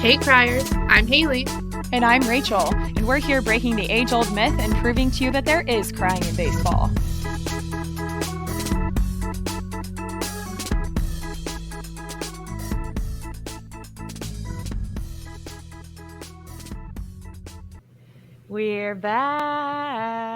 Hey Criers, I'm Haley. And I'm Rachel, and we're here breaking the age-old myth and proving to you that there is crying in baseball. We're back.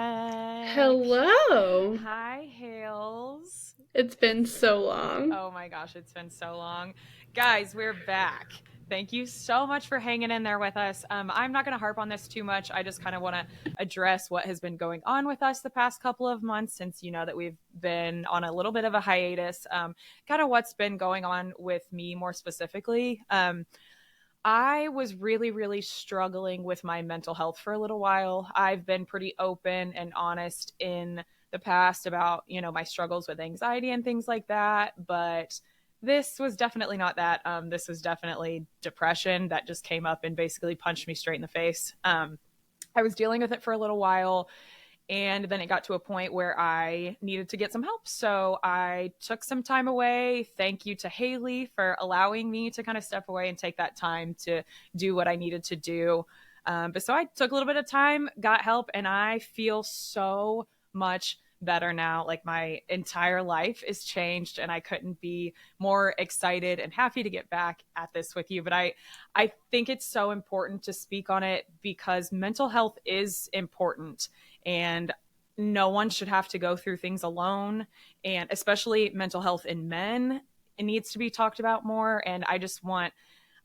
Hello. Hi, Hales. It's been so long. Oh my gosh, it's been so long. Guys, we're back. Thank you so much for hanging in there with us. I'm not going to harp on this too much. I just kind of want to address what has been going on with us the past couple of months, since you know that we've been on a little bit of a hiatus. Kind of what's been going on with me more specifically. I was really, really struggling with my mental health for a little while. I've been pretty open and honest in the past about, you know, my struggles with anxiety and things like that. But this was definitely not that. This was definitely depression that just came up and basically punched me straight in the face. I was dealing with it for a little while. And then it got to a point where I needed to get some help. So I took some time away. Thank you to Haley for allowing me to kind of step away and take that time to do what I needed to do. But so I took a little bit of time, got help, and I feel so much better now. Like my entire life is changed, and I couldn't be more excited and happy to get back at this with you. But I think it's so important to speak on it because mental health is important. And no one should have to go through things alone, and especially mental health in men. It needs to be talked about more. And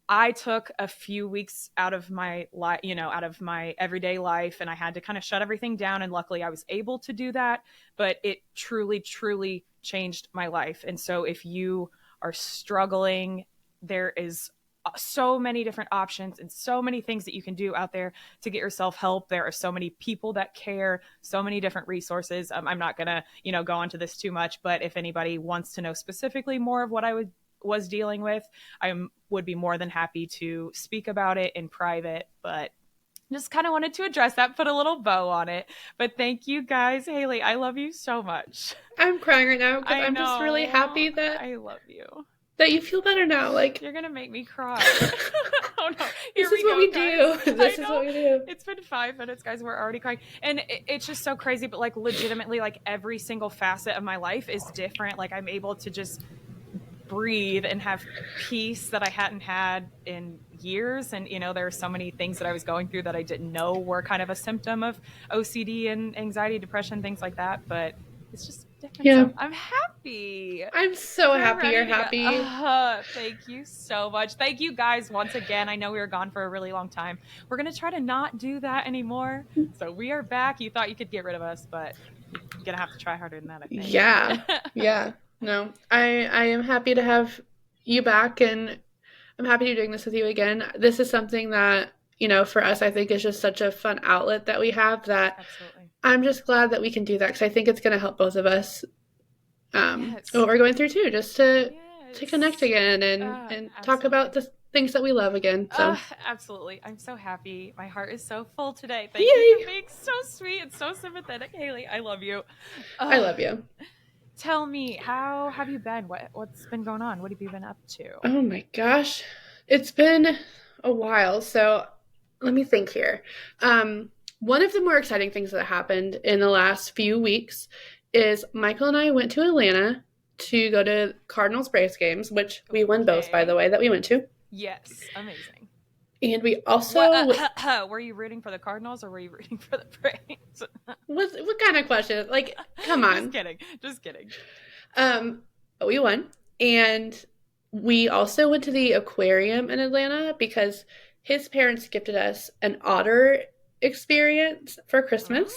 I took a few weeks out of my life, out of my everyday life, and I had to kind of shut everything down. And luckily I was able to do that, but it truly, truly changed my life. And so if you are struggling, there is so many different options and so many things that you can do out there to get yourself help. There are so many people that care, so many different resources. I'm not going to, go into this too much, but if anybody wants to know specifically more of what I was dealing with, I would be more than happy to speak about it in private, but just kind of wanted to address that, put a little bow on it. But thank you guys. Haley, I love you so much. I'm crying right now because I'm just really happy that I love you. That you feel better now. Like, you're gonna make me cry. Oh no! This is what we do. This is what we do. It's been 5 minutes, guys. We're already crying, and it's just so crazy. But like, legitimately, like every single facet of my life is different. Like, I'm able to just breathe and have peace that I hadn't had in years. And there are so many things that I was going through that I didn't know were kind of a symptom of OCD and anxiety, depression, things like that. But it's just different. Yeah. So I'm happy. I'm so happy you're happy. Thank you so much. Thank you guys once again. I know we were gone for a really long time. We're going to try to not do that anymore. So we are back. You thought you could get rid of us, but you're going to have to try harder than that, I think. Yeah. Yeah. No, I am happy to have you back, and I'm happy to be doing this with you again. This is something that, for us, I think is just such a fun outlet that we have that Absolutely. I'm just glad that we can do that because I think it's going to help both of us what we're going through too, just to connect again and talk about the things that we love again. So absolutely. I'm so happy. My heart is so full today. Thank you for being so sweet and so sympathetic, Haley. I love you. I love you. Tell me, how have you been? What's been going on? What have you been up to? Oh my gosh. It's been a while. So let me think here. One of the more exciting things that happened in the last few weeks is Michael and I went to Atlanta to go to Cardinals Braves games, which we won both, by the way, that we went to. Yes. Amazing. And we also... were you rooting for the Cardinals or were you rooting for the Braves? What kind of question? Like, come on. Just kidding. But we won. And we also went to the aquarium in Atlanta because his parents gifted us an otter experience for Christmas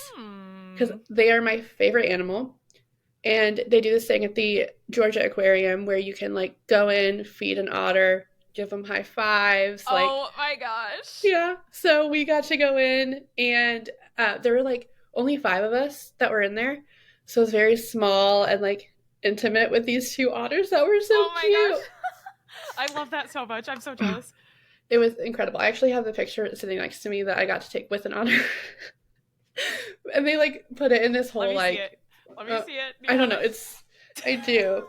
because they are my favorite animal. And they do this thing at the Georgia Aquarium where you can, like, go in, feed an otter, give them high fives. Oh my gosh. Yeah. So we got to go in, and there were like only 5 of us that were in there. So it was very small and like intimate with these 2 otters that were so cute. Gosh. I love that so much. I'm so jealous. It was incredible. I actually have the picture sitting next to me that I got to take with an otter. And they like put it in this whole Let me see it. I don't know. I do.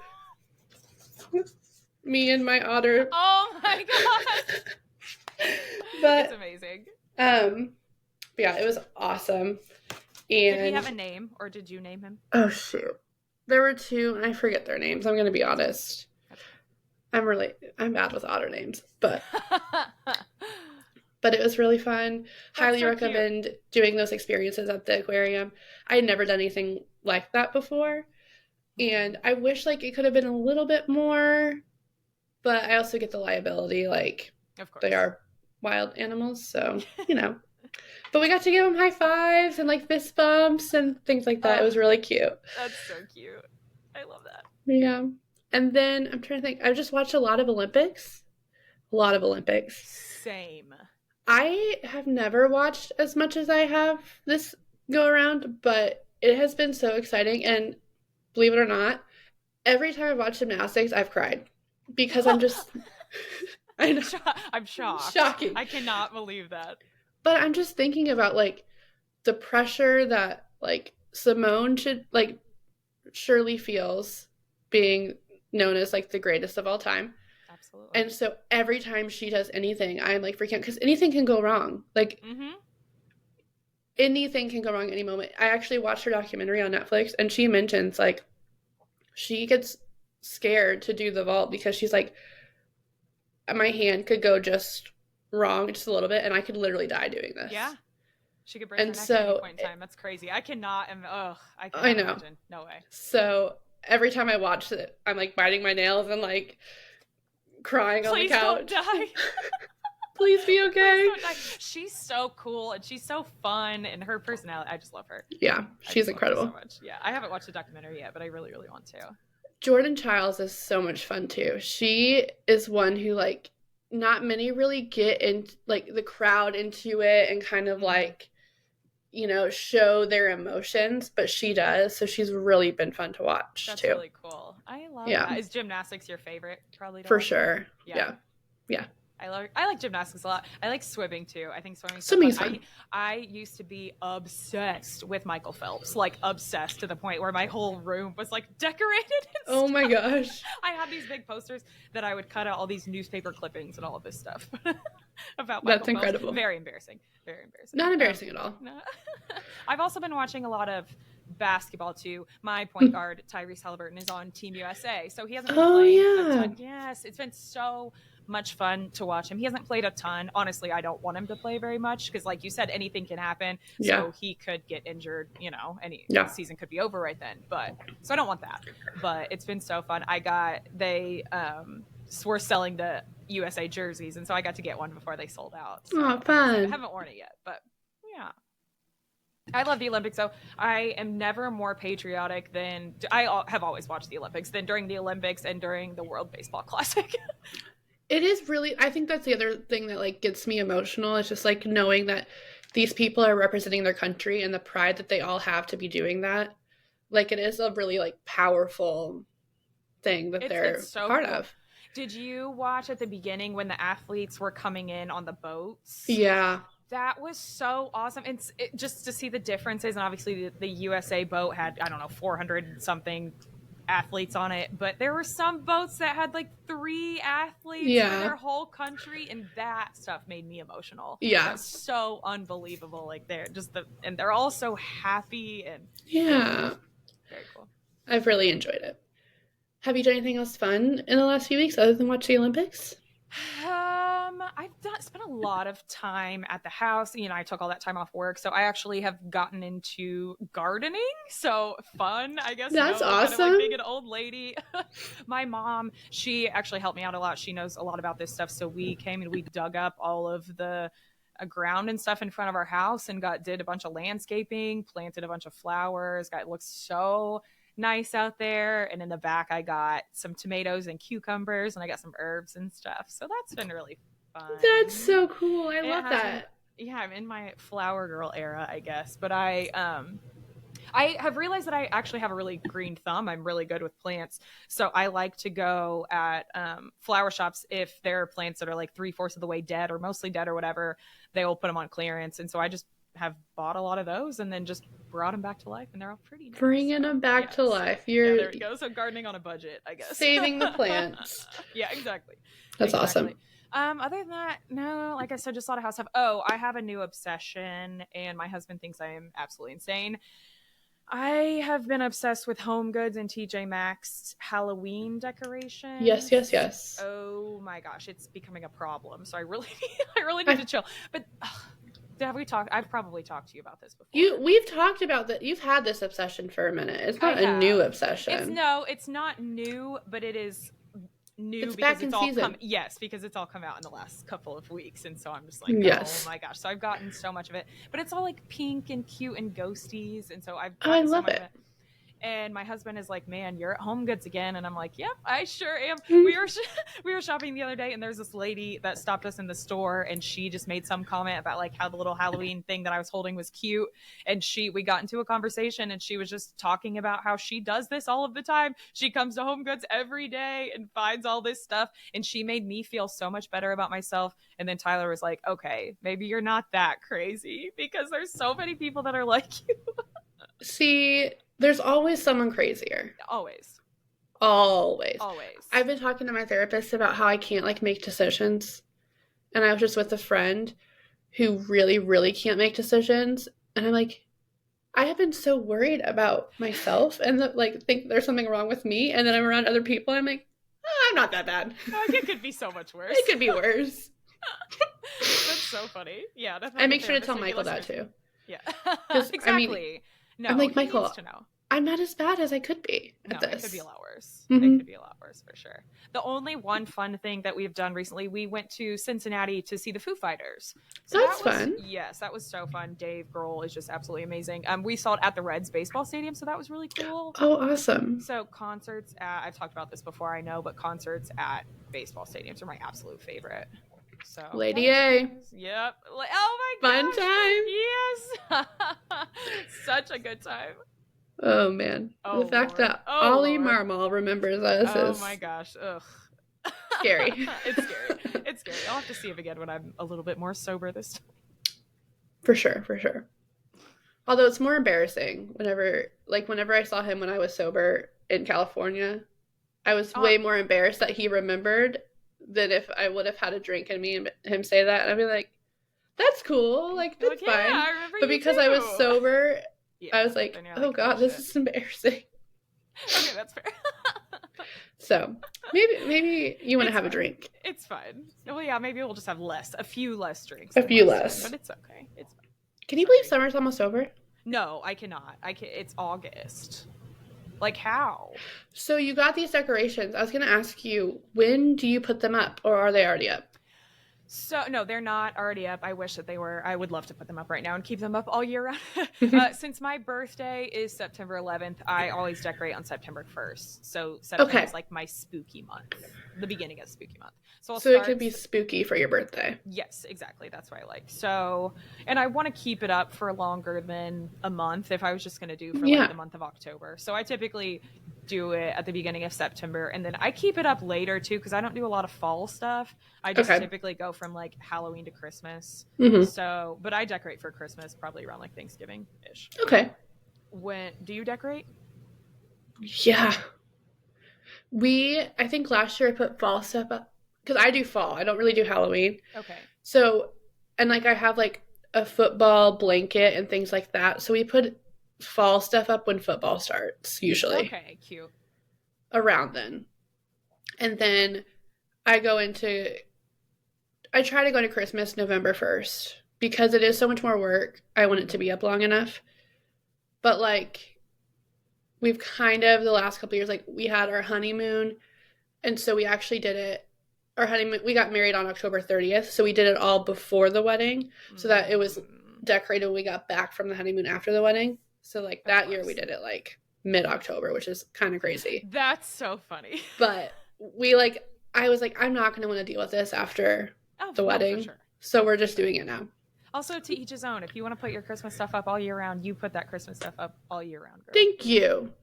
Me and my otter. Oh my god. It's But amazing. um yeah, it was awesome. Did he have And a name, or did you name him? oh shoot. There were two, and I forget their names. I'm gonna be honest. That's I'm bad with otter names, but okay. it was really fun. That's Highly so cute. recommend doing those experiences at the aquarium. I had never done anything like that before, and Mhm. I wish like it could have been a little bit more, but I also get the liability like Of they course. are wild animals, so you know. But we got to give them high fives and like fist bumps and things like that. It Oh, was really cute. that's so cute. I love that. Yeah. And then I'm trying to think. I just watched a lot of Olympics. A lot of Olympics. Same. I have never watched as much as I have this go around, but it has been so exciting. And believe it or not, every time I've watched gymnastics, I've cried because I'm just, I know, I'm shocked. shocking. I cannot believe that. But I'm just thinking about like the pressure that like Simone should like surely feels being known as like the greatest of all time. Absolutely. And so every time she does anything, I'm like freaking out because anything can go wrong. Like Mm-hmm. anything can go wrong any moment. I actually watched her documentary on Netflix and she mentions like she gets scared to do the vault because she's like, my hand could go just wrong just a little bit and I could literally die doing Yeah. this. She could break her And neck at any so point in time. That's crazy. I cannot. I I cannot know. imagine. No way. So every time I watch it, I'm like biting my nails and like crying on the Please don't couch. die. Please be Please okay. don't die. She's so cool and she's so fun, and her personality. I just love her. Yeah, I she's just love her so incredible. much. Yeah, I haven't watched the documentary yet, but I really, really want to. Jordan Childs is so much fun too. She is one who like not many really get in like the crowd into it and kind of Mm-hmm. like show their emotions, but she does. So she's really been fun to watch That's too. really cool. I love Yeah, that. Is gymnastics your favorite, probably, to for watch? sure. Yeah. Yeah. Yeah. I like gymnastics a lot. I like swimming too. I think swimming's so fun. Swimming's fun. I used to be obsessed with Michael Phelps, like obsessed to the point where my whole room was like decorated and Oh my stuff. gosh. I had these big posters that I would cut out all these newspaper clippings and all of this stuff about That's Michael Phelps. incredible. Very embarrassing. Very embarrassing. Not embarrassing at all. No. I've also been watching a lot of basketball too. My point guard, Tyrese Halliburton, is on Team USA. So he hasn't been Oh playing a yeah. ton. Yes, it's been so much fun to watch him. He hasn't played a ton. Honestly, I don't want him to play very much because, like you said, anything can happen. Yeah. So he could get injured, any Yeah. season could be over right then. But so I don't want that. But it's been so fun. They were selling the USA jerseys, and so I got to get one before they sold out. So Oh, I'm excited. I fun. haven't worn it yet, but yeah. I love the Olympics, though. I am never more patriotic than I have always watched the Olympics than during the Olympics and during the World Baseball Classic. It is really, I think that's the other thing that like gets me emotional. It's just like knowing that these people are representing their country and the pride that they all have to be doing that. Like it is a really like powerful thing that they're It's so part cool. of. Did you watch at the beginning when the athletes were coming in on the boats? Yeah. That was so awesome. Just to see the differences, and obviously the USA boat had, I don't know, 400 something athletes on it, but there were some boats that had like 3 athletes for Yeah. their whole country, and that stuff made me emotional. Yeah. That's so unbelievable. Like and they're all so happy and Yeah. very cool. I've really enjoyed it. Have you done anything else fun in the last few weeks other than watch the Olympics? Spent a lot of time at the house. I took all that time off work, so I actually have gotten into gardening. So fun, I guess. That's Kind of awesome. like being an old lady. My mom, she actually helped me out a lot. She knows a lot about this stuff. So we came and we dug up all of the ground and stuff in front of our house and did a bunch of landscaping, planted a bunch of flowers. It looks so nice out there. And in the back, I got some tomatoes and cucumbers, and I got some herbs and stuff. So that's been really fun. That's so cool. I It love has been, that. yeah, I'm in my flower girl era, I guess. But I have realized that I actually have a really green thumb. I'm really good with plants. So I like to go at flower shops if there are plants that are like 3/4 of the way dead or mostly dead or whatever. They will put them on clearance. And so I just have bought a lot of those and then just brought them back to life, and they're all pretty now. Bringing So, them back to yes. life. Yeah, You're there we go. So gardening on a budget, I guess. saving the plants. Yeah, exactly. That's Exactly. awesome. Other than that, no, like I said, just a lot of house stuff. Oh, I have a new obsession, and my husband thinks I am absolutely insane. I have been obsessed with Home Goods and TJ Maxx Halloween Yes, decorations. yes, yes. Oh my gosh, it's becoming a problem. So I really need to chill. But have we talked? I've probably talked to you about this before. We've talked about that. You've had this obsession for a minute. It's I not a new have. obsession. It's not new, but it is new It's because back in it's all season. because it's all come out in the last couple of weeks, and so I'm just like, Yes. oh my gosh. So I've gotten so much of it, but it's all like pink and cute and ghosties, and so I've Oh, I gotten so love much it. of it. And my husband is like, man, you're at Home Goods again. And I'm like, yep, I sure am. We were shopping the other day, and there's this lady that stopped us in the store, and she just made some comment about like how the little Halloween thing that I was holding was cute. And we got into a conversation, and she was just talking about how she does this all of the time. She comes to Home Goods every day and finds all this stuff. And she made me feel so much better about myself. And then Tyler was like, okay, maybe you're not that crazy, because there's so many people that are like you. See, there's always someone crazier. Always. I've been talking to my therapist about how I can't like make decisions. And I was just with a friend who really, really can't make decisions. And I'm like, I have been so worried about myself and that like think there's something wrong with me. And then I'm around other people and I'm like, oh, I'm not that bad. Like, it could be so much worse. It could be worse. That's so funny. Yeah. I make sure to tell Michael that too. Yeah. Exactly. I mean, no, I'm like, he Michael, needs to know. I'm not as bad as I could be at this. It could be a lot worse. Mm-hmm. It could be a lot worse for sure. The only one fun thing that we've done recently, we went to Cincinnati to see the Foo Fighters. So that's fun. Yes, that was so fun. Dave Grohl is just absolutely amazing. We saw it at the Reds baseball stadium, so that was really cool. Oh, awesome. So concerts I've talked about this before, I know, but concerts at baseball stadiums are my absolute favorite. So Lady A. Yep. Oh my god. Fun time. Yes. Such a good time. Oh man. Oh, the fact Lord. that Ollie Marmol remembers us oh is my gosh. Ugh. scary. It's scary. It's scary. I'll have to see him again when I'm a little bit more sober this time. For sure. Although it's more embarrassing whenever I saw him when I was sober in California, I was way more embarrassed that he remembered than if I would have had a drink in me and him say that. And I'd be like, that's cool. Like, that's fine. Yeah, I remember but because too. I was sober, yeah, I was like, oh god, this is embarrassing. Okay, that's fair. So maybe you want to have a drink. It's fine. Well, yeah, maybe we'll just have a few less drinks. A few less. But it's okay. It's fine. Can you believe summer's almost over? No, I cannot. It's August. Like, how? So you got these decorations. I was going to ask you, when do you put them up, or are they already up? So, no, they're not already up. I wish that they were. I would love to put them up right now and keep them up all year round. Since my birthday is September 11th, I always decorate on September 1st. So September is like my spooky month, the beginning of spooky month. So it could be spooky for your birthday. Yes, exactly. That's what I like. So, and I want to keep it up for longer than a month if I was just going to do for like the month of October. So I typically do it at the beginning of September, and then I keep it up later too because I don't do a lot of fall stuff. I just typically go from like Halloween to Christmas. So, but I decorate for Christmas probably around like Thanksgiving-ish. Okay. When do you decorate? Yeah. I think last year I put fall stuff up because I do fall. I don't really do Halloween. Okay. So, and like I have like a football blanket and things like that. So we put fall stuff up when football starts usually. Okay, cute. Around then. And then I try to go to Christmas November 1st because it is so much more work. I want it to be up long enough. But like we've kind of the last couple of years, like we had our honeymoon, and so we actually did it. Our honeymoon, we got married on October 30th, so we did it all before the wedding so that it was decorated when we got back from the honeymoon after the wedding. So like that year we did it like mid-October, which is kind of crazy. That's so funny. But I was like, I'm not going to want to deal with this after the wedding. For sure. So we're just doing it now. Also, to each his own. If you want to put your Christmas stuff up all year round, you put that Christmas stuff up all year round, girl. Thank you.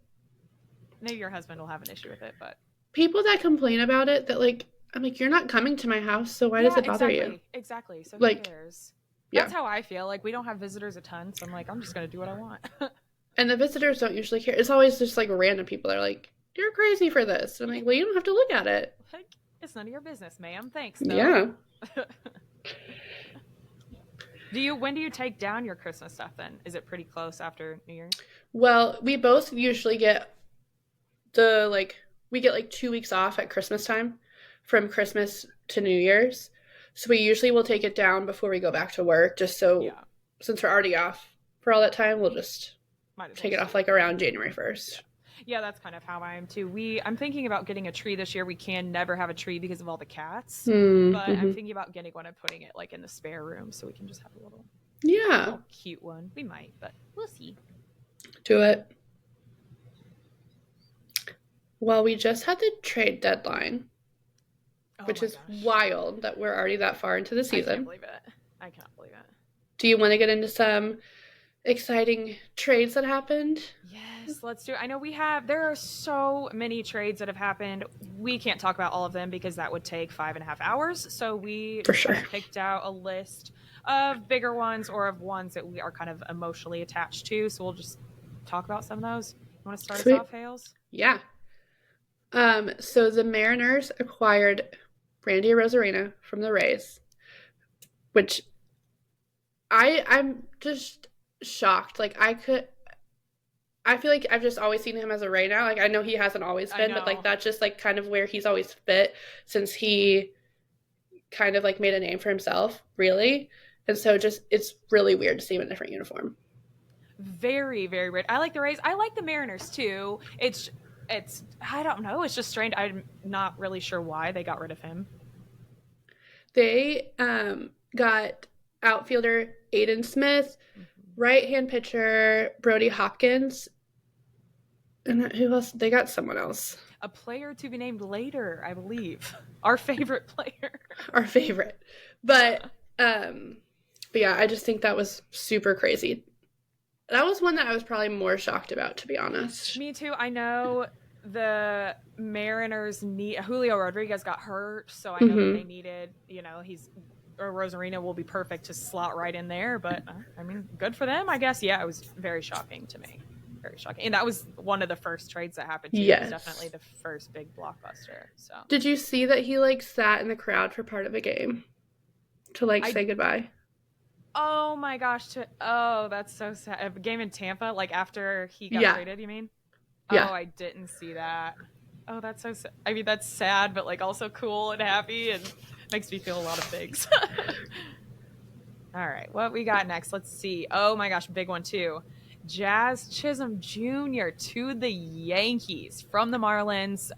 Maybe your husband will have an issue with it, but people that complain about it, that like, I'm like, you're not coming to my house, so why does it bother you? Exactly. So like, who cares? Yeah. That's how I feel. Like, we don't have visitors a ton, so I'm like, I'm just gonna do what I want. And the visitors don't usually care. It's always just like random people that are like, "You're crazy for this." And I'm Yeah. like, "Well, you don't have to look at it." Like, it's none of your business, ma'am. Thanks, though. Yeah. When do you take down your Christmas stuff then? Is it pretty close after New Year's? Well, we both usually get the like we get like 2 weeks off at Christmas time from Christmas to New Year's. So we usually will take it down before we go back to work, just so Yeah. since we're already off for all that time, we'll just Might as well take it just off do it. like around January 1st. Yeah, that's kind of how I am too. I'm thinking about getting a tree this year. We can never have a tree because of all the cats, but I'm Mm-hmm. thinking about getting one and putting it like in the spare room so we can just have a Yeah, little cute one. We might, but we'll see. do it. Well, we just had the trade deadline, Oh which my is gosh. wild that we're already that far into the I can't season. believe it. I cannot believe it. Do you want to get into some exciting trades that happened? Yes, let's do it. I know there are so many trades that have happened. We can't talk about all of them because that would take 5.5 hours. So we For just kind sure. of picked out a list of bigger ones or of ones that we are kind of emotionally attached to. So we'll just talk about some of those. You want to start us Sweet. off, Hales? Yeah. So the Mariners acquired Randy Rosarina from the Rays, which I'm just shocked. Like I feel like I've just always seen him as a Ray now. Like I know he hasn't always I been, but like know. that's just like kind of where he's always fit since he kind of like made a name for himself, really. And so just it's really weird to see him in a different uniform. Very, very weird. I like the Rays. I like the Mariners too. It's I don't know. It's just strange. I'm not really sure why they got rid of him. They got outfielder Aiden Smith, Mm-hmm. right hand pitcher Brody Hopkins, and who else? They got someone else. A player to be named later, I believe. Our favorite player. Our favorite. But um but yeah, I just think that was super crazy. That was one that I was probably more shocked about, to be honest. Me too. I know the Mariners need Julio Rodriguez got hurt, so I know that they Mm-hmm. needed, he's or Rosarina will be perfect to slot right in there, but I mean, good for them, I guess. Yeah, it was very shocking to me. Very shocking. And that was one of the first trades that happened too. It was definitely Yes. the first big blockbuster. So Did you see that he like sat in the crowd for part of the game to like I say goodbye? oh my gosh, that's so sad. A game in Tampa, like after he got Yeah. traded, you mean? Oh, Yeah. I didn't see that. Oh, that's so sad. I mean, that's sad, but like also cool and happy and makes me feel a lot of things. All right, what we got next? Let's see. Oh my gosh, big one too. Jazz Chisholm Jr. to the Yankees from the Marlins.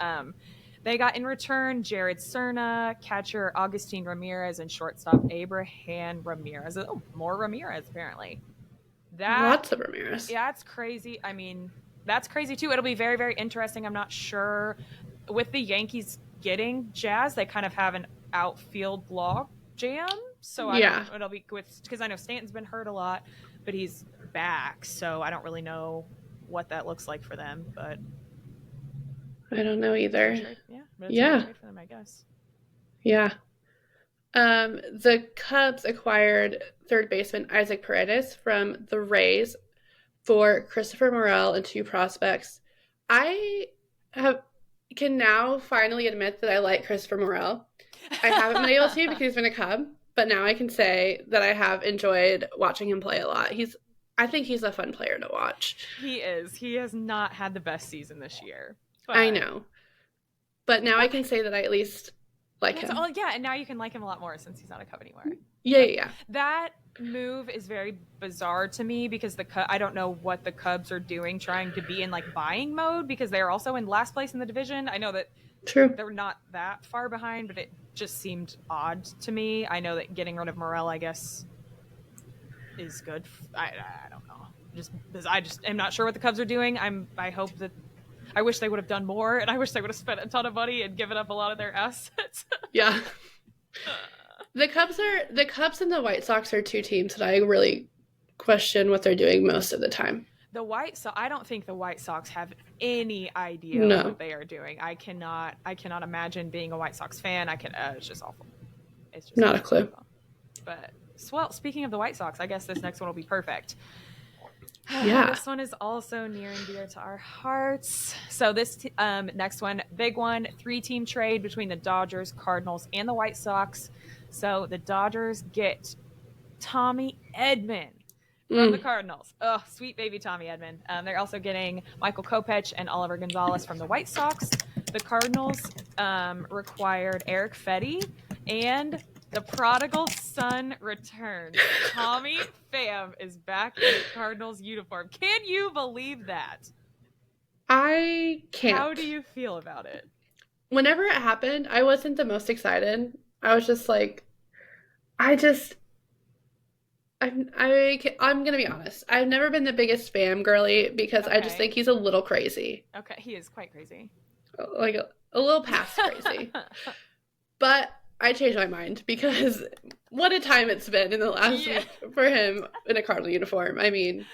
They got in return Jared Cerna, catcher Augustine Ramirez, and shortstop Abraham Ramirez. Oh, more Ramirez apparently. That Lots of Ramirez. Yeah, that's crazy. I mean, that's crazy too. It'll be very, very interesting. I'm not sure with the Yankees getting Jazz, they kind of have an outfield log jam. So I don't. Yeah. It'll be with because I know Stanton's been hurt a lot, but he's back. So I don't really know what that looks like for them. But I don't know it's a good either. trade. Yeah, but it's a good Yeah. trade for them, I guess. Yeah. The Cubs acquired third baseman Isaac Paredes from the Rays for Christopher Morel and two prospects. I have can now finally admit that I like Christopher Morel. I haven't been able to because he's been a Cub, but now I can say that I have enjoyed watching him play a lot. I think he's a fun player to watch. He is. He has not had the best season this year. But I know. But now I can say that I at least like him. Yeah, and now you can like him a lot more since he's not a Cub anymore. Yeah. That move is very bizarre to me because I don't know what the Cubs are doing trying to be in like buying mode because they're also in last place in the division. I know that True. they're not that far behind, but it just seemed odd to me. I know that getting rid of Morel, I guess, is good. I don't know. Just because I just am not sure what the Cubs are doing. I wish they would have done more, and I wish they would have spent a ton of money and given up a lot of their assets. Yeah. The Cubs and the White Sox are two teams that I really question what they're doing most of the time. I don't think the White Sox have any idea what they are doing. I cannot imagine being a White Sox fan. It's just awful. It's just not a clue. But Well, speaking of the White Sox, I guess this next one will be perfect. Yeah. This one is also near and dear to our hearts. So this next one, big one, 3-team trade between the Dodgers, Cardinals, and the White Sox. So the Dodgers get Tommy Edman from the Cardinals. Oh, sweet baby Tommy Edman. They're also getting Michael Kopech and Oliver Gonzalez from the White Sox. The Cardinals required Eric Fetty, and the prodigal son returns. Tommy Pham is back in the Cardinals uniform. Can you believe that? I can't. How do you feel about it? Whenever it happened, I wasn't the most excited. I was just like, I just, I'm gonna be honest. I've never been the biggest Pham girly because I just think he's a little crazy. Okay, he is quite crazy. Like a little past crazy. But I changed my mind because what a time it's been in the last week for him in a Cardinal uniform. I mean,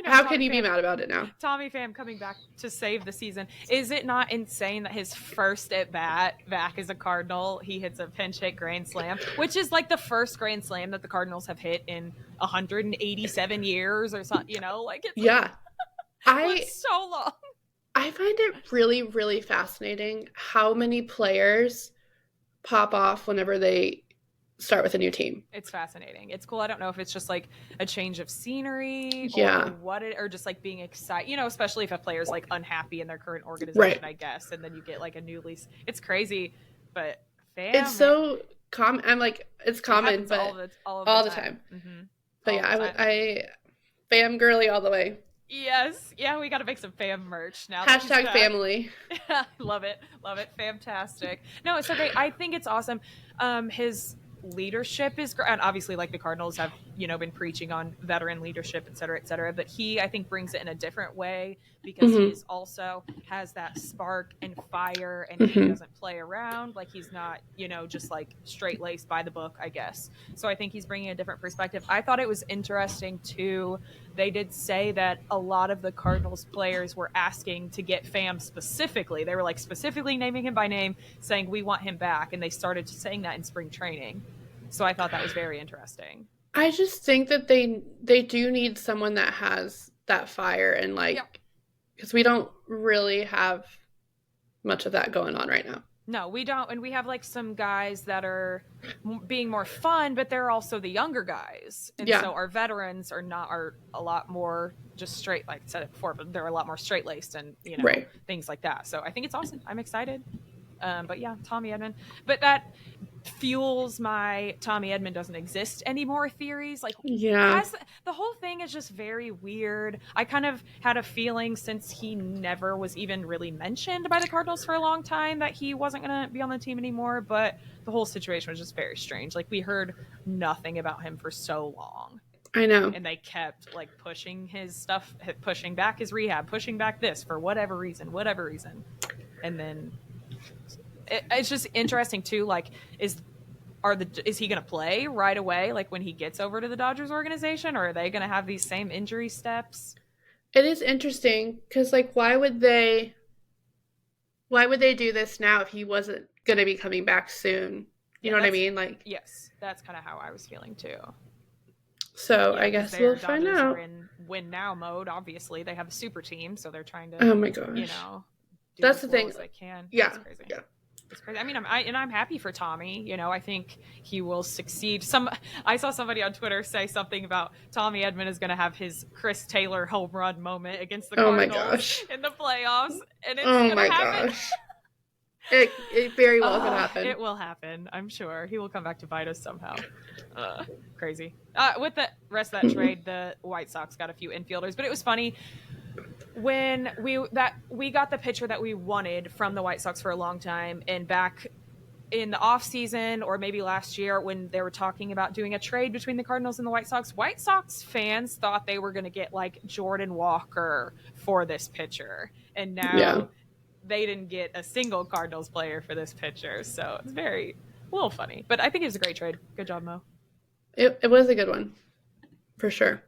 how can you be mad about it now? Tommy Pham coming back to save the season. Is it not insane that his first at bat back as a Cardinal, he hits a pinch hit grand slam, which is like the first grand slam that the Cardinals have hit in 187 years or something, you know? Like it's it's so long. I find it really, really fascinating how many players pop off whenever they start with a new team. It's fascinating. It's cool. I don't know if it's just like a change of scenery or just like being excited, you know, especially if a player's like unhappy in their current organization, I guess, and then you get like a new lease. It's crazy, but it's so common. I'm like, it's common, but all the time. Mm-hmm. But I Pham girly all the way. Yes. Yeah, we got to make some Pham merch now. Hashtag family. Love it. Love it. Fantastic. No, it's so great. I think it's awesome. His leadership is great. And obviously, like the Cardinals have, you know, been preaching on veteran leadership, et cetera, et cetera. But he, I think, brings it in a different way because he is also has that spark and fire, and he doesn't play around. Like he's not, you know, just like straight laced by the book, I guess. So I think he's bringing a different perspective. I thought it was interesting too. They did say that a lot of the Cardinals players were asking to get Pham specifically. They were like specifically naming him by name, saying we want him back, and they started saying that in spring training. So I thought that was very interesting. I just think that they do need someone that has that fire and like, because we don't really have much of that going on right now. No, we don't. And we have like some guys that are being more fun, but they're also the younger guys. And so our veterans are a lot more just straight, like I said it before, but they're a lot more straight laced and, you know, things like that. So I think it's awesome. I'm excited. But yeah, Tommy Edman. But that fuels my Tommy Edman doesn't exist anymore theories. Like, the whole thing is just very weird. I kind of had a feeling, since he never was even really mentioned by the Cardinals for a long time, that he wasn't going to be on the team anymore. But the whole situation was just very strange. Like, we heard nothing about him for so long. I know. And they kept like pushing his stuff, pushing back his rehab, pushing back this for whatever reason. And then it's just interesting too. Like, is he going to play right away? Like when he gets over to the Dodgers organization, or are they going to have these same injury steps? It is interesting because, like, why would they do this now if he wasn't going to be coming back soon? You know what I mean? Like, yes, that's kind of how I was feeling too. So I guess we'll find out. Are in win now mode. Obviously, they have a super team, so they're trying to. Oh my gosh! You know, that's the thing. They can. Yeah. It's crazy. Yeah. It's crazy. I mean, I'm happy for Tommy. You know, I think he will succeed. I saw somebody on Twitter say something about Tommy Edman is going to have his Chris Taylor home run moment against the Cardinals in the playoffs, and it's going to happen. Gosh. It very well could happen. It will happen. I'm sure he will come back to bite us somehow. Crazy. With the rest of that trade, the White Sox got a few infielders, but it was funny. When we got the pitcher that we wanted from the White Sox for a long time, and back in the off season, or maybe last year, when they were talking about doing a trade between the Cardinals and the White Sox fans thought they were going to get like Jordan Walker for this pitcher, and now they didn't get a single Cardinals player for this pitcher. So it's a little funny, but I think it was a great trade. Good job, Mo. It was a good one, for sure.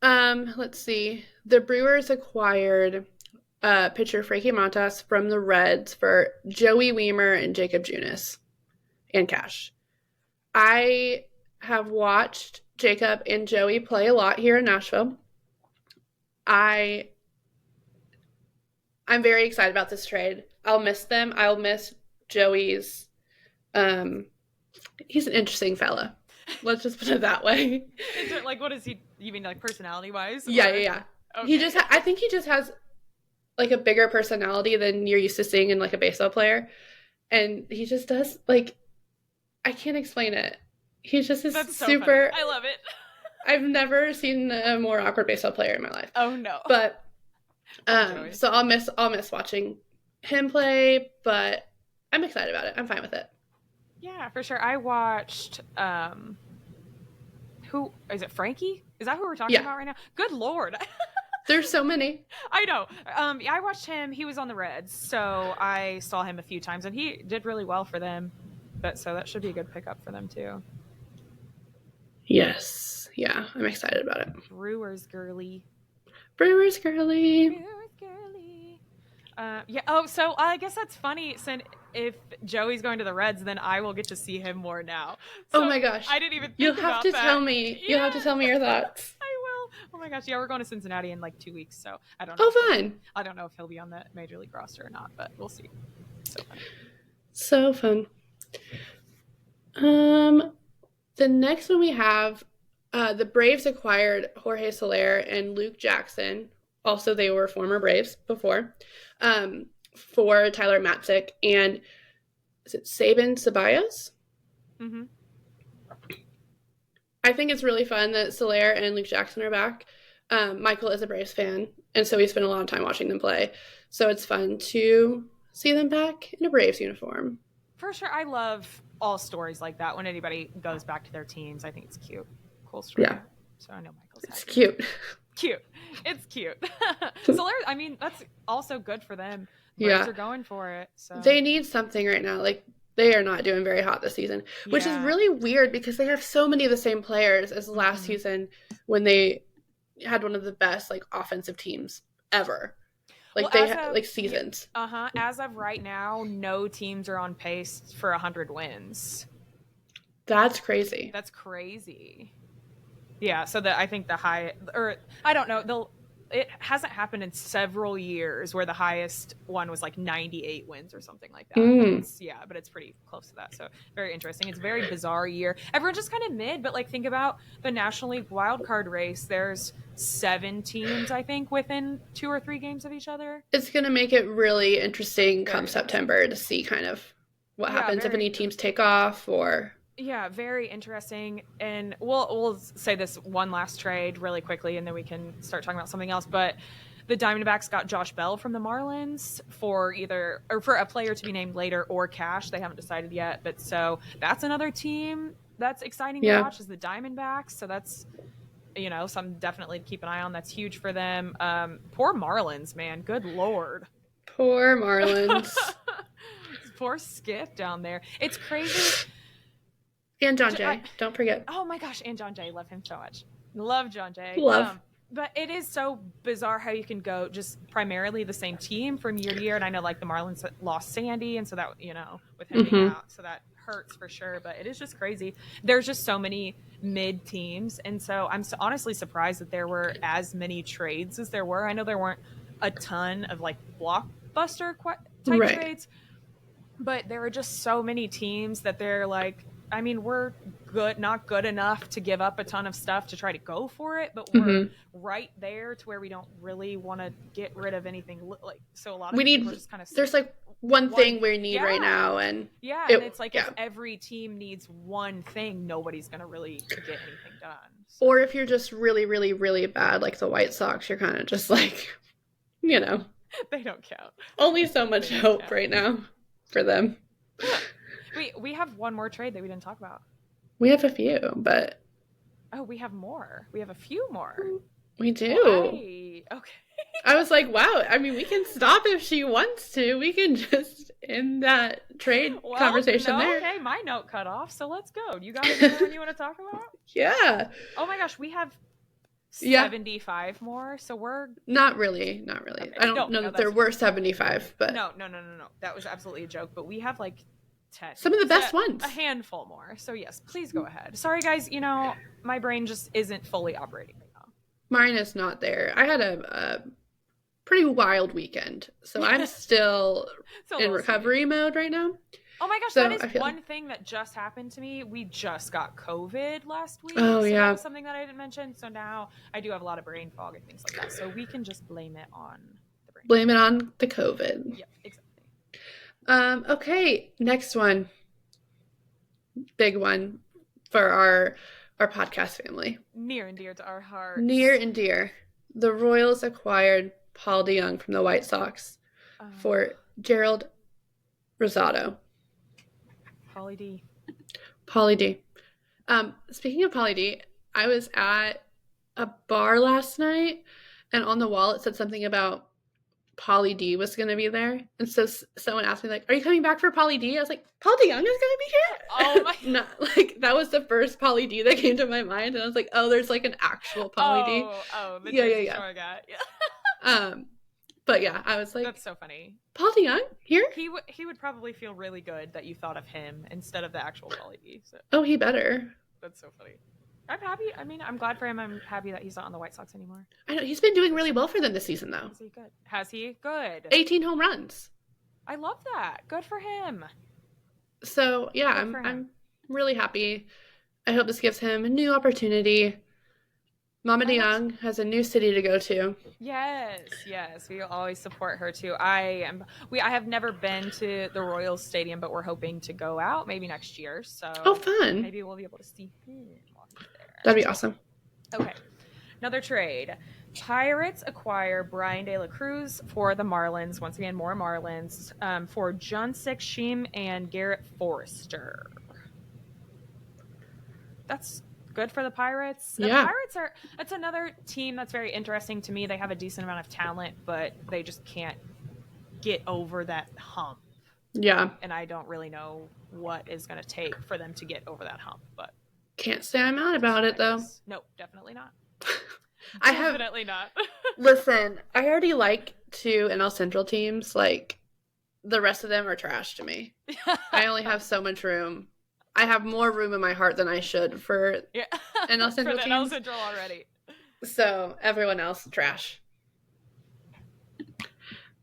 Let's see. The Brewers acquired pitcher Frankie Montas from the Reds for Joey Wiemer and Jacob Junis and cash. I have watched Jacob and Joey play a lot here in Nashville. I I'm very excited about this trade. I'll miss them. I'll miss Joey's. Um, he's an interesting fella. Let's just put it that way. Is it like, what is he? You mean like personality wise? Yeah, yeah, yeah. Okay. I think he just has like a bigger personality than you're used to seeing in like a baseball player, and he just does like I can't explain it. He's just That's so super. Funny. I love it. I've never seen a more awkward baseball player in my life. Oh no. But so I'll miss watching him play, but I'm excited about it. I'm fine with it. Yeah, for sure. I watched who is it? Frankie? Is that who we're talking about right now? Good Lord. There's so many. I know. Yeah, I watched him. He was on the Reds, so I saw him a few times, and he did really well for them. But so that should be a good pickup for them too. Yes. Yeah, I'm excited about it. Brewers girly. Brewers girly. Brewers girly. Yeah. Oh, so I guess that's funny. Since if Joey's going to the Reds, then I will get to see him more now. So oh my gosh! I didn't even. You'll have to tell me. You'll have to tell me your thoughts. I will. Oh my gosh! Yeah, we're going to Cincinnati in like 2 weeks, so I don't know. Oh, fun! I don't know if he'll be on the major league roster or not, but we'll see. So fun. So fun. The next one we have, the Braves acquired Jorge Soler and Luke Jackson. Also, they were former Braves before. For Tyler Matzik and is it Sabin Ceballos? Mm-hmm. I think it's really fun that Soler and Luke Jackson are back. Michael is a Braves fan, and so we spent a lot of time watching them play. So it's fun to see them back in a Braves uniform. For sure. I love all stories like that. When anybody goes back to their teams, I think it's cute. Cool story. Yeah. So I know Michael's happy. It's cute. Cute. It's cute. Soler, I mean, that's also good for them. Braves are going for it. So they need something right now. Like, they are not doing very hot this season, which is really weird because they have so many of the same players as last season when they had one of the best like offensive teams ever. Like they had like seasons. As of right now, no teams are on pace for 100 wins. That's crazy. That's crazy. Yeah, so I think the high, or I don't know, it hasn't happened in several years where the highest one was like 98 wins or something like that. But it's pretty close to that. So very interesting. It's a very bizarre year. Everyone's just kind of mid, but like think about the National League wildcard race. There's 7 teams, I think, within 2 or 3 games of each other. It's going to make it really interesting come September to see kind of what happens if any teams take off or... Yeah, very interesting. And we'll say this one last trade really quickly, and then we can start talking about something else. But the Diamondbacks got Josh Bell from the Marlins for for a player to be named later or cash. They haven't decided yet. But so that's another team that's exciting to watch is the Diamondbacks. So that's, something definitely to keep an eye on. That's huge for them. Poor Marlins, man. Good Lord. Poor Marlins. Poor Skip down there. It's crazy. And John Jay. Don't forget. Oh my gosh, and John Jay. Love him so much. Love John Jay. But it is so bizarre how you can go just primarily the same team from year to year. And I know like the Marlins lost Sandy, and so that, with him being out, so that hurts for sure. But it is just crazy. There's just so many mid teams. And so I'm honestly surprised that there were as many trades as there were. I know there weren't a ton of like blockbuster type trades, but there were just so many teams that they're like, I mean, we're not good enough to give up a ton of stuff to try to go for it, but we're right there to where we don't really want to get rid of anything. Like, so a lot of people are just kind of there's like one thing we need right now, and and it's like if every team needs one thing, nobody's gonna really get anything done. So. Or if you're just really, really, really bad, like the White Sox, you're kind of just like, they don't count. Only so much hope right now for them. We have one more trade that we didn't talk about. We have a few, but... Oh, we have more. We have a few more. We do. Why? Okay. I was like, wow, I mean, we can stop if she wants to. We can just end that trade conversation there. Okay, my note cut off, so let's go. You got another one you want to talk about? Yeah. Oh my gosh, we have 75 more, so we're... Not really. Okay. I don't know that there were 75, but... No. That was absolutely a joke, but we have like Some of the best ones. A handful more. So yes, please go ahead. Sorry, guys. My brain just isn't fully operating right now. Mine is not there. I had a pretty wild weekend, so I'm still in recovery mode right now. Oh my gosh, so that is one thing that just happened to me. We just got COVID last week. Oh, so yeah. That was something that I didn't mention. So now I do have a lot of brain fog and things like that. So we can just blame it on the brain. Blame it on the COVID. Yep, exactly. Okay, next one. Big one for our podcast family. Near and dear to our hearts. Near and dear. The Royals acquired Paul DeJong from the White Sox for Gerald Rosado. Pauly D. Speaking of Pauly D, I was at a bar last night, and on the wall it said something about Pauly D was going to be there. And so someone asked me, like, are you coming back for Pauly D? I was like, Paul DeJong is going to be here? Oh my God. That was the first Pauly D that came to my mind. And I was like, oh, there's like an actual Pauly D. Oh, the yeah. Shore guy. Yeah. But yeah, I was like, that's so funny. Paul DeJong here? He would probably feel really good that you thought of him instead of the actual Pauly D. So. Oh, he better. That's so funny. I'm happy. I mean, I'm glad for him. I'm happy that he's not on the White Sox anymore. I know. He's been doing really well for them this season, though. Is he good? Has he? Good. 18 home runs. I love that. Good for him. So, yeah, I'm really happy. I hope this gives him a new opportunity. Mama DeJong has a new city to go to. Yes. We always support her too. I have never been to the Royals Stadium, but we're hoping to go out maybe next year. So fun. Maybe we'll be able to see him while he's there. That'd be awesome. Okay. Another trade. Pirates acquire Brian De La Cruz for the Marlins. Once again, more Marlins for Junsik Shim and Garrett Forrester. That's good for the Pirates. The Pirates that's another team that's very interesting to me. They have a decent amount of talent, but they just can't get over that hump. Yeah. And I don't really know what is going to take for them to get over that hump, but can't say I'm mad about it though. No, definitely not. Definitely not. Listen, I already like 2 NL Central teams. Like, the rest of them are trash to me. I only have so much room. I have more room in my heart than I should for NL Central teams. NL Central already. So everyone else trash.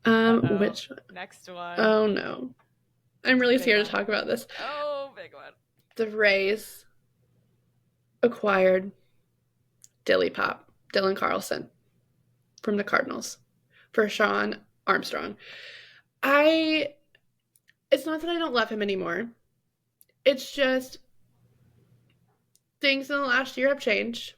Which one? Next one. Oh no, I'm really scared to talk about this. Oh, big one. The Rays acquired Dylan Carlson from the Cardinals for Sean Armstrong. It's not that I don't love him anymore. It's just things in the last year have changed,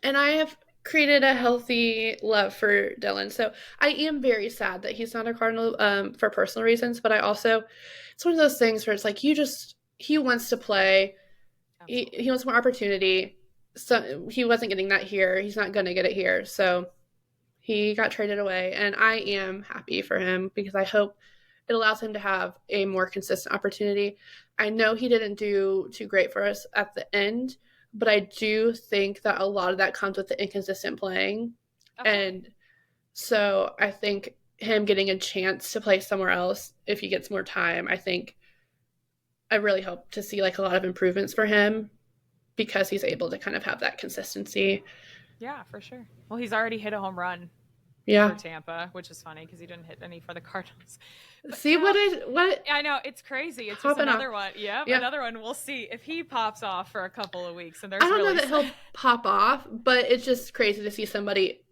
and I have created a healthy love for Dylan. So I am very sad that he's not a Cardinal for personal reasons, but it's one of those things where it's like he wants to play. He wants more opportunity. So he wasn't getting that here. He's not going to get it here. So he got traded away, and I am happy for him because I hope it allows him to have a more consistent opportunity. I know he didn't do too great for us at the end, but I do think that a lot of that comes with the inconsistent playing. Okay. And so I think him getting a chance to play somewhere else, if he gets more time, I really hope to see like a lot of improvements for him because he's able to kind of have that consistency. Yeah, for sure. Well, he's already hit a home run. For Tampa, which is funny because he didn't hit any for the Cardinals. But see what I know, it's crazy. It's just another one. Yeah, another one. We'll see if he pops off for a couple of weeks. And I don't know that he'll pop off, but it's just crazy to see somebody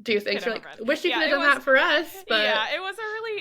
do things. You're like, wish you could have done that for us. But it was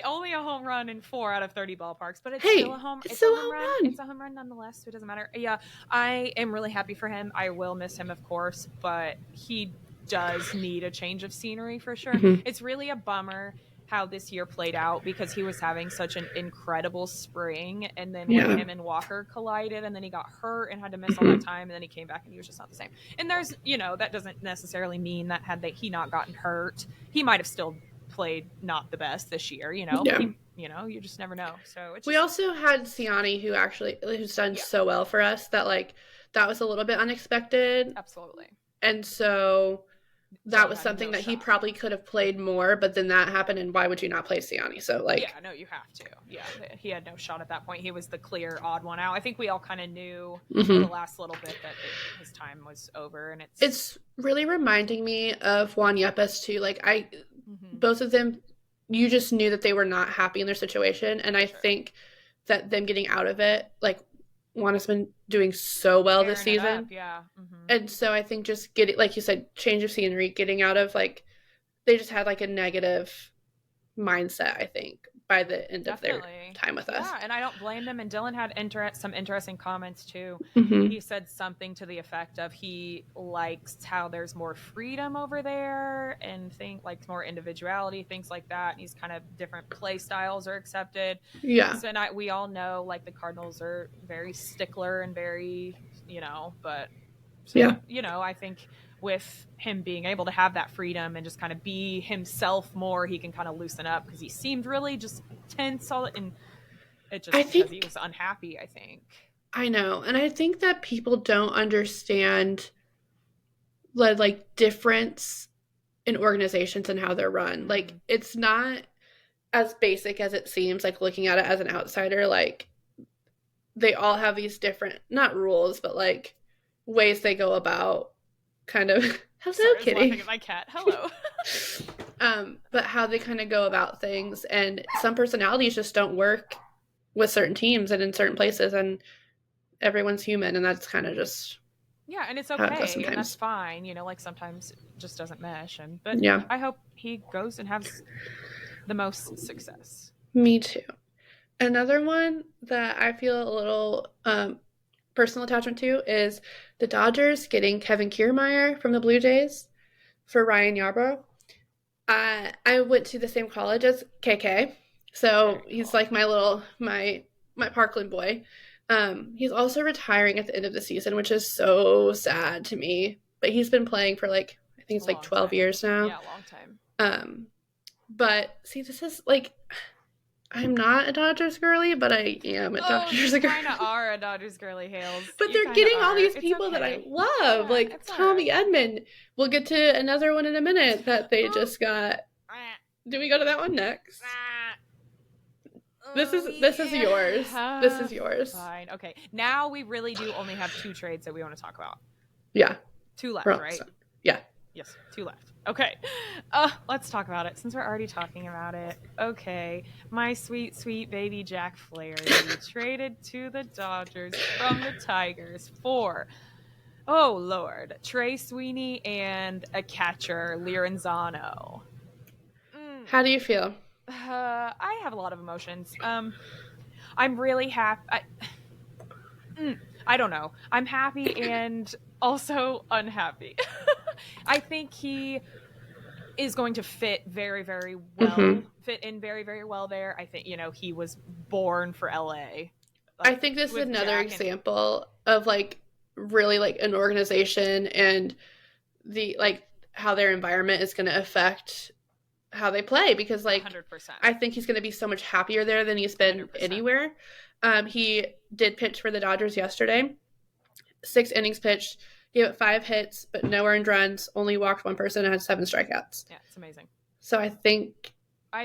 only a home run in 4 out of 30 ballparks, but it's still a home. It's still a home run. It's a home run nonetheless. So it doesn't matter. Yeah, I am really happy for him. I will miss him, of course, but he does need a change of scenery for sure. Mm-hmm. It's really a bummer how this year played out because he was having such an incredible spring, and then when him and Walker collided, and then he got hurt and had to miss all that time, and then he came back and he was just not the same. And there's, that doesn't necessarily mean that he not gotten hurt, he might have still played not the best this year. You you just never know. So we also had Siani who's done so well for us that that was a little bit unexpected. Absolutely. And so that Dylan was had something no that he shot. probably could have played more, but then that happened, and why would you not play Siani? So, like... Yeah, no, you have to. Yeah, he had no shot at that point. He was the clear odd one out. I think we all kind of knew for the Mm-hmm. last little bit that his time was over, and it's. It's really reminding me of Juan Yepes, too. Like, Mm-hmm. both of them, you just knew that they were not happy in their situation, and For I sure. think that them getting out of it, like, Juan has been doing so well this Tearing it up, season. yeah. Mm-hmm. And so I think just getting, like you said, change of scenery, getting out of, like, they just had, like, a negative mindset, I think, by the end of their Definitely. time with us. Yeah, and I don't blame them. And Dylan had some interesting comments too. Mm-hmm. He said something to the effect of he likes how there's more freedom over there and like more individuality, things like that. And he's kind of different play styles are accepted. Yeah. So and we all know like the Cardinals are very stickler and very, but Yeah. so, I think with him being able to have that freedom and just kind of be himself more, he can kind of loosen up because he seemed really just tense and it I just because he think, was unhappy, I think. I know. And I think that people don't understand the, like, difference in organizations and how they're run. Like, Mm. it's not as basic as it seems, like, looking at it as an outsider. Like, they all have these different, not rules, but, like, ways they go about kind of... Sorry, Hello, I was laughing kitty. at my cat. Hello. But how they kind of go about things, and some personalities just don't work with certain teams and in certain places, and everyone's human, and that's kind of just Yeah, and it's how it goes okay, and that's sometimes. fine. Like sometimes it just doesn't mesh, but Yeah, I hope he goes and has the most success. me too. Another one that I feel a little personal attachment to is the Dodgers getting Kevin Kiermaier from the Blue Jays for Ryan Yarbrough. I went to the same college as KK, so Very he's cool. like my Parkland boy. He's also retiring at the end of the season, which is so sad to me. But he's been playing for, like, I think It's a it's like long 12 time. years now. Yeah, a long time. But see, this is like, I'm not a Dodgers girly, but I am a Oh, you Dodgers girly. kind of are a Dodgers girly, Hales. But You they're kind of getting all are. these It's people that I okay. love, Yeah, like it's all Tommy right. Edman. We'll get to another one in a minute that they just got. Do we go to that one next? This is yours. This is yours. Fine. Okay. Now we really do only have 2 trades that we want to talk about. Yeah. 2 left, Well, right? so, yeah. Yes, 2 left. Okay. Let's talk about it since we're already talking about it. Okay. My sweet, sweet baby Jack Flaherty traded to the Dodgers from the Tigers for, oh Lord, Trey Sweeney and a catcher, Liranzano. How do you feel? I have a lot of emotions. I'm really happy. I don't know. I'm happy and also unhappy. I think he is going to fit very, very well. Fit in very, very well there. I think he was born for LA. I think this is another example of, like, really, like, an organization and the, like, how their environment is going to affect how they play, because, like, 100%. I think he's going to be so much happier there than he's been 100%. anywhere. He did pitch for the Dodgers yesterday. 6 innings pitched, gave it 5 hits, but no earned runs, only walked 1 person, and had 7 strikeouts. Yeah, it's amazing. So I think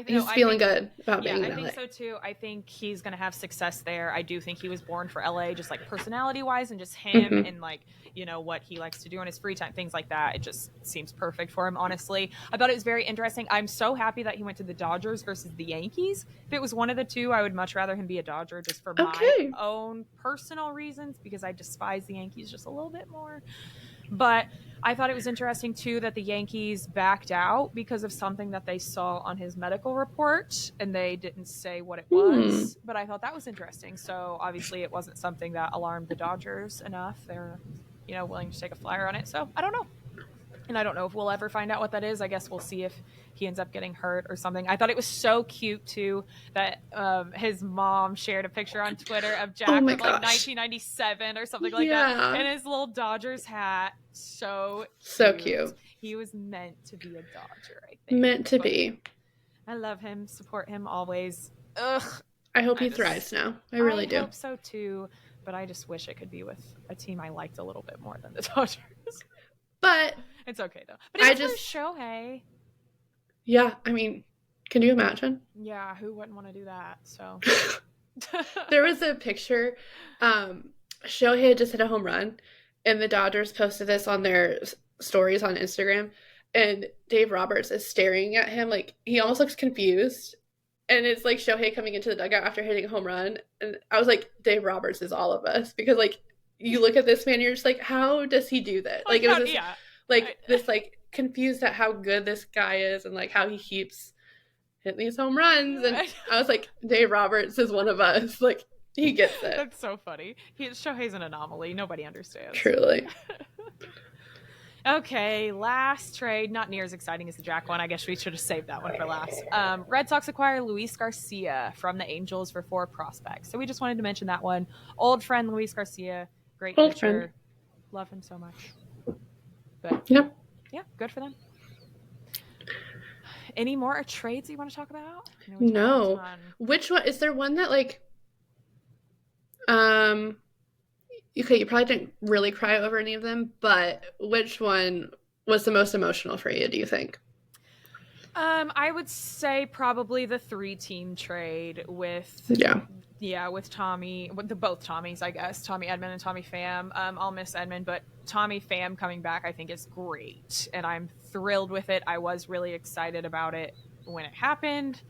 he's feeling good about being in LA. I think so too. I think he's going to have success there. I do think he was born for LA, just like personality wise and just him and like, what he likes to do in his free time, things like that. It just seems perfect for him, honestly. I thought it was very interesting. I'm so happy that he went to the Dodgers versus the Yankees. If it was one of the two, I would much rather him be a Dodger just for my own personal reasons, because I despise the Yankees just a little bit more. But I thought it was interesting, too, that the Yankees backed out because of something that they saw on his medical report, and they didn't say what it was. But I thought that was interesting. So, obviously, it wasn't something that alarmed the Dodgers enough. They're, willing to take a flyer on it. So, I don't know. And I don't know if we'll ever find out what that is. I guess we'll see if he ends up getting hurt or something. I thought it was so cute, too, that his mom shared a picture on Twitter of Jack from like 1997 or something like that. And his little Dodgers hat. So cute. He was meant to be a Dodger, I think. Meant to be. I love him. Support him always. Ugh. I hope he thrives now. I really do. I hope so, too. But I just wish it could be with a team I liked a little bit more than the Dodgers. But It's okay though. But I it's just, for Shohei. yeah, I mean, can you imagine? Yeah, who wouldn't want to do that? So There was a picture. Shohei had just hit a home run, and the Dodgers posted this on their stories on Instagram. And Dave Roberts is staring at him like he almost looks confused. And it's like Shohei coming into the dugout after hitting a home run. And I was like, Dave Roberts is all of us because like you look at this man, you're just like, how does he do that? Like it was this yeah. like this like confused at how good this guy is and like how he keeps hitting these home runs. And I was like, Dave Roberts is one of us. Like he gets it. That's so funny. Shohei's an anomaly. Nobody understands. Truly. Okay, last trade, not near as exciting as the Jack one. I guess we should have saved that one for last. Red Sox acquire Luis Garcia from the Angels for 4 prospects. So we just wanted to mention that one. Old friend Luis Garcia, great Old pitcher. friend. Love him so much. But Yep. Yeah, good for them. Any more trades you want to talk about? No. Which one? Is there one that like okay, you probably didn't really cry over any of them, but which one was the most emotional for you, do you think? I would say probably the 3-team trade with with Tommy, with both Tommies, I guess, Tommy Edman and Tommy Pham. I'll miss Edman, but Tommy Pham coming back I think is great, and I'm thrilled with it. I was really excited about it when it happened,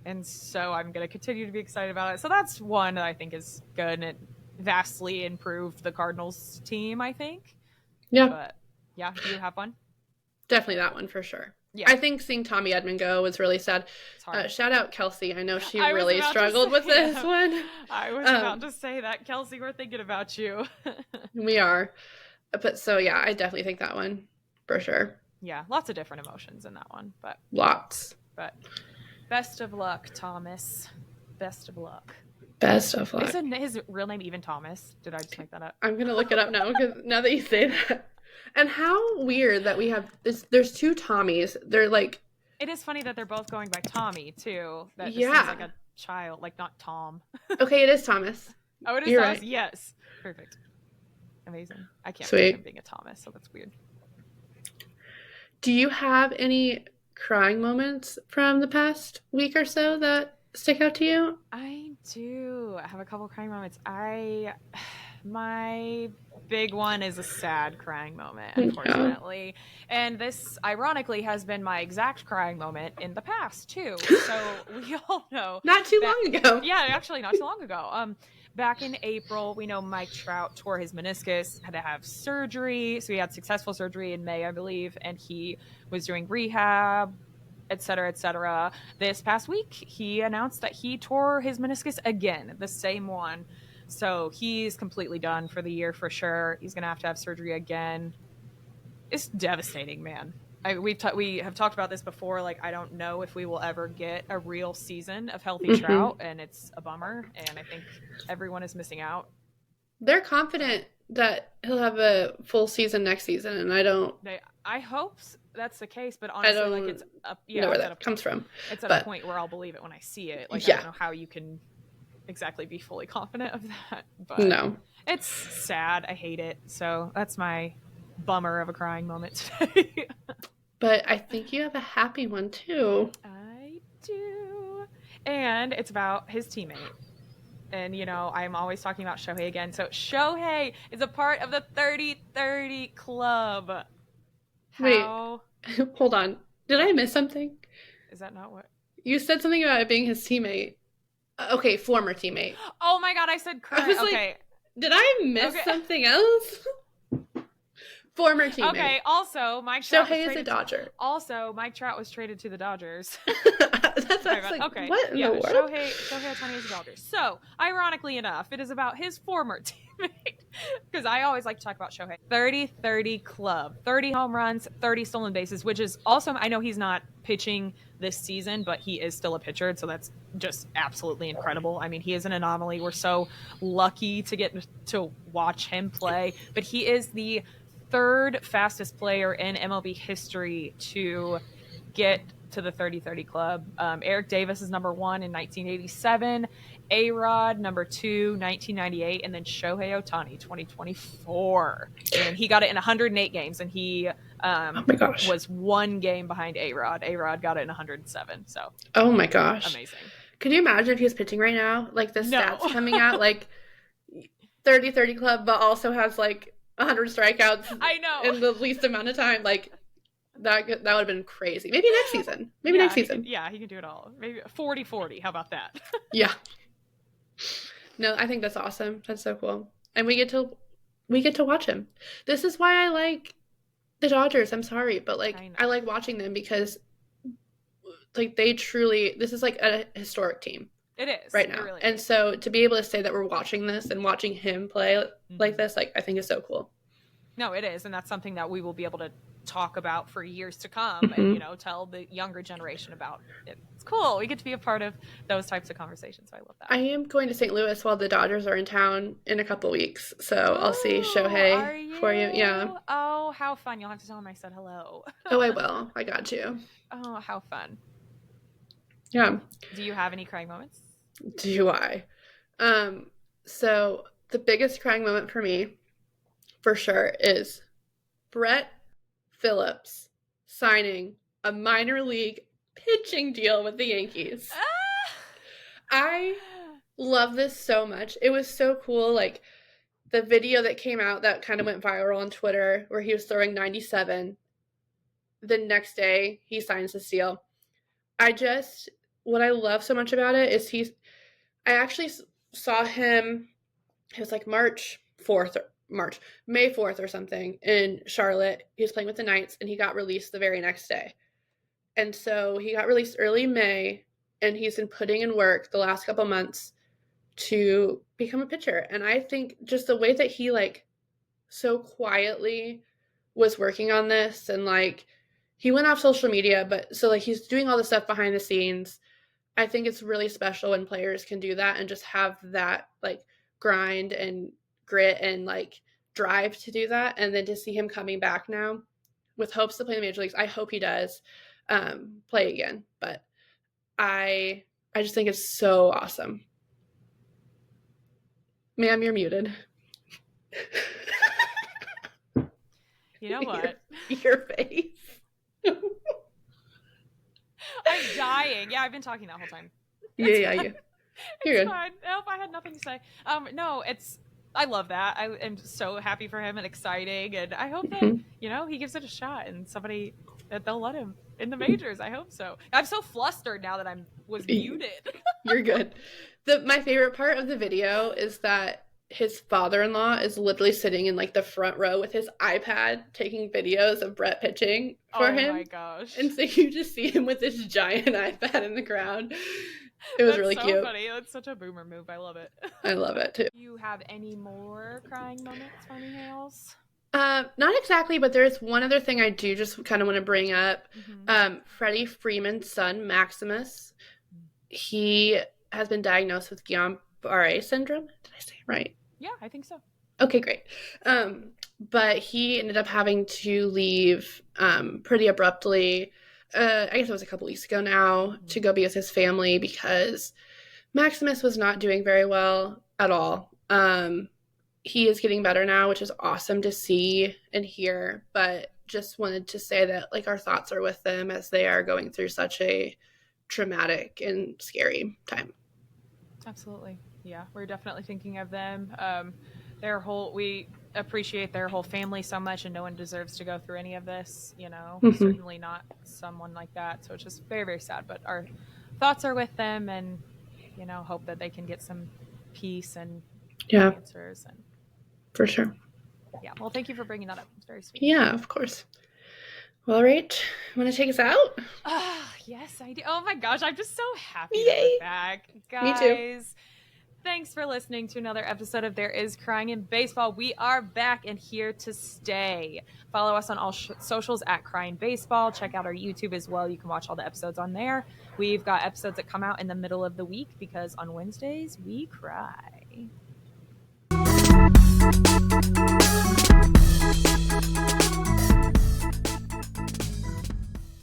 and so I'm going to continue to be excited about it. So that's one that I think is good, and it vastly improved the Cardinals team, I think. Yeah. But yeah, do you have one? Definitely that one for sure. Yeah. I think seeing Tommy Edman go was really sad. Shout out Kelsey. I know she really struggled with this one. I was about to say that. Kelsey, we're thinking about you. We are. But so, yeah, I definitely think that one for sure. Yeah, lots of different emotions in that one. But lots. But best of luck, Thomas. Best of luck. Best of luck. Isn't his real name even Thomas? Did I just make that up? I'm going to look it up now because now that you say that. And how weird that we have this. There's 2 Tommies. They're like. It is funny that they're both going by Tommy too. That just seems like a child, like not Tom. Okay, it is Thomas. Oh, it is You're Thomas. right. Yes, perfect, amazing. I can't Sweet. see him being a Thomas, so that's weird. Do you have any crying moments from the past week or so that stick out to you? I do. I have a couple crying moments. My big one is a sad crying moment, unfortunately. Yeah. And this, ironically, has been my exact crying moment in the past, too. So we all know. Not too long ago. Yeah, actually, not too long ago. Back in April, we know Mike Trout tore his meniscus, had to have surgery. So he had successful surgery in May, I believe, and he was doing rehab, et cetera, et cetera. This past week, he announced that he tore his meniscus again, the same one. So he's completely done for the year for sure. He's going to have surgery again. It's devastating, man. We have talked about this before. Like, I don't know if we will ever get a real season of healthy Trout, and it's a bummer. And I think everyone is missing out. They're confident that he'll have a full season next season, and I hope that's the case, but honestly, like it's know where that comes from. It's at a point where I'll believe it when I see it. Like, I don't know how you can exactly be fully confident of that, but no, it's sad. I hate it. So that's my bummer of a crying moment today. But I think you have a happy one too. I do, and it's about his teammate. And I'm always talking about Shohei again. So Shohei is a part of the 30-30 club. Wait, hold on. Did I miss something? Is that not what you said? Something about it being his teammate. Okay, former teammate. Oh my god, I said current. I was like, did I miss something else? Former teammate. Okay, also, Mike Trout Shohei is a Dodger. Also, Mike Trout was traded to the Dodgers. That's like, okay. What in the world? Shohei Ohtani is a Dodger. So, ironically enough, it is about his former teammate. Because I always like to talk about Shohei. 30-30 club. 30 home runs, 30 stolen bases, which is also, I know he's not pitching this season, but he is still a pitcher, so that's just absolutely incredible. I mean, he is an anomaly. We're so lucky to get to watch him play. But he is the 3rd fastest player in MLB history to get to the 30-30 club. Eric Davis is number 1 in 1987, A-Rod number 2, 1998, and then Shohei Ohtani 2024. And he got it in 108 games, and he Oh my gosh. was one game behind A-Rod. A-Rod got it in 107. So Oh my gosh. amazing. Could you imagine if he was pitching right now? Like the No. stats coming out, like 30-30 club, but also has like 100 strikeouts I know. in the least amount of time. Like that would have been crazy. Maybe next season. Maybe next season. He can do it all. Maybe 40-40. How about that? Yeah. No, I think that's awesome. That's so cool. And we get to watch him. This is why I like the Dodgers. I'm sorry, but like I like watching them because like they truly, this is like a historic team. It is right now. Really and is. So to be able to say that we're watching this and watching him play like this, like I think is so cool. No, it is. And that's something that we will be able to talk about for years to come and, you know, tell the younger generation about it. It's cool. We get to be a part of those types of conversations. So I love that. I am going to St. Louis while the Dodgers are in town in a couple weeks. So I'll see Shohei for you. Yeah. Oh, how fun. You'll have to tell him I said hello. Oh, I will. I got you. Oh, how fun. Yeah. Do you have any crying moments? Do I? So the biggest crying moment for me, for sure, is Brett Phillips signing a minor league pitching deal with the Yankees. I love this so much. It was so cool. Like the video that came out that kind of went viral on Twitter where he was throwing 97. The next day he signs this deal. What I love so much about it is I actually saw him, it was like May 4th or something in Charlotte. He was playing with the Knights and he got released the very next day. And so he got released early May and he's been putting in work the last couple months to become a pitcher. And I think just the way that he like so quietly was working on this and like he went off social media, but so like he's doing all the stuff behind the scenes. I think it's really special when players can do that and just have that like grind and grit and like drive to do that. And then to see him coming back now with hopes to play in the major leagues, I hope he does play again. But I just think it's so awesome. Ma'am, you're muted. You know what? Your face. I'm dying. Yeah, I've been talking that whole time. Yeah. You're good. Fine. Nope, I had nothing to say. No, I love that. I am so happy for him and exciting, and I hope that you know he gives it a shot and somebody that they'll let him in the majors. I hope so. I'm so flustered now that I was muted. You're good. My favorite part of the video is that his father-in-law is literally sitting in like the front row with his iPad taking videos of Brett pitching for him. Oh my gosh. And so you just see him with this giant iPad in the crowd. It was really cute. Funny. That's such a boomer move. I love it. I love it too. Do you have any more crying moments for me, Hales? Not exactly, but there's one other thing I do just kind of want to bring up. Freddie Freeman's son, Maximus, he has been diagnosed with Guillain-Barré syndrome. Did I say it right? Yeah, I think so. Okay, great. But he ended up having to leave pretty abruptly. I guess it was a couple weeks ago now to go be with his family because Maximus was not doing very well at all. He is getting better now, which is awesome to see and hear, but just wanted to say that like our thoughts are with them as they are going through such a traumatic and scary time. Absolutely. Yeah, we're definitely thinking of them. We appreciate their whole family so much, and no one deserves to go through any of this, you know, certainly not someone like that. So it's just very, very sad, but our thoughts are with them and, you know, hope that they can get some peace and answers. And for sure. Yeah. Well, thank you for bringing that up. It's very sweet. Yeah, of course. Well, all right. Want to take us out? Yes, I do. Oh my gosh. I'm just so happy Yay. to be back. Guys. Me too. Thanks for listening to another episode of There Is Crying in Baseball. We are back and here to stay. Follow us on all socials at Crying Baseball. Check out our YouTube as well. You can watch all the episodes on there. We've got episodes that come out in the middle of the week because on Wednesdays we cry.